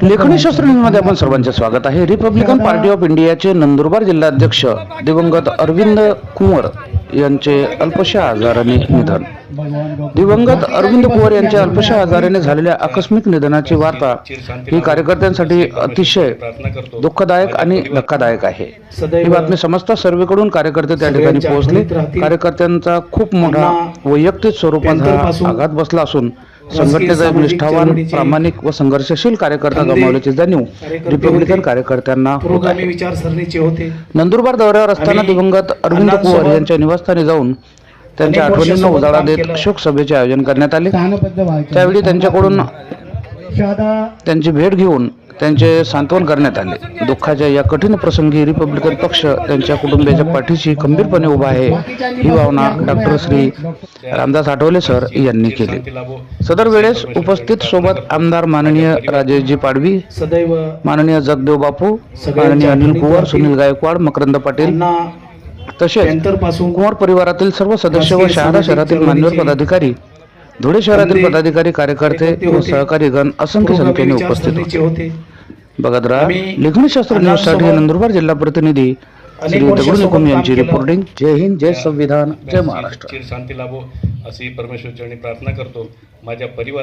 लेखनी शास्त्र न्यूजमध्ये आपण सर्वांचे स्वागत आहे। रिपब्लिकन पार्टी ऑफ इंडियाचे नंदुरबार जिल्हाध्यक्ष दिवंगत अरविंद कुंवर यांचे अल्पशा आजाराने निधन। दिवंगत अरविंद कुंवर यांच्या अल्पशा आजाराने झालेल्या आकस्मिक निधनाची वार्ता ही कार्यकर्त्यांसाठी अतिशय दुःखदायक आणि धक्कादायक आहे। ही बातमी समस्त सर्वेकडून कार्यकर्ते त्या ठिकाणी पोहोचले। कार्यकर्त्यांचा खूप मोठा वैयक्तिक स्वरूपात आघात बसला असून संघटनेचा एक निष्ठावान, प्रामाणिक व संघर्षशील कार्यकर्ता गमावल्याची जाणीव रिपब्लिकन कार्यकर्त्यांना होत आहे। नंदुरबार दौऱ्यावर असताना दिवंगत अरविंद कुंवर यांच्या निवासस्थानी जाऊन त्यांच्या आठवणींना उजाळा देत शोक सभेचे आयोजन करण्यात आले। त्यावेळी त्यांच्याकडून त्यांची भेट घेऊन त्यांचे सांत्वन करण्यात आले। दुःखाच्या या कठीण प्रसंगी रिपब्लिकन पक्ष त्यांच्या कुटुंबियाच्या पाठीशी खंबीरपणे उभा आहे, ही भावना डॉक्टर श्री रामदास आठवले सर यांनी केली। सदर वेळेस उपस्थित सोबत आमदार माननीय राजेशजी पाडवी, माननीय जगदेव बापू, माननीय अनिल कुंवर, सुनील गायकवाड, मकरंद पाटील तसेच कुंवर परिवारातील सर्व सदस्य व शहादा शहरातील मान्यवर पदाधिकारी, धुळे शहरातील पदाधिकारी, कार्यकर्ते व सहकारी गण असंख्य संख्येने उपस्थित होते। बघत राहा लेखनी शास्त्र न्यूज साठी नंदुरबार जिल्हा प्रतिनिधी श्री दगडू निकम यांची रिपोर्टिंग। जय हिंद, जय संविधान, जय महाराष्ट्र। शांती लाभो अशी परमेश्वर चरणी प्रार्थना करतो। माझ्या परिवार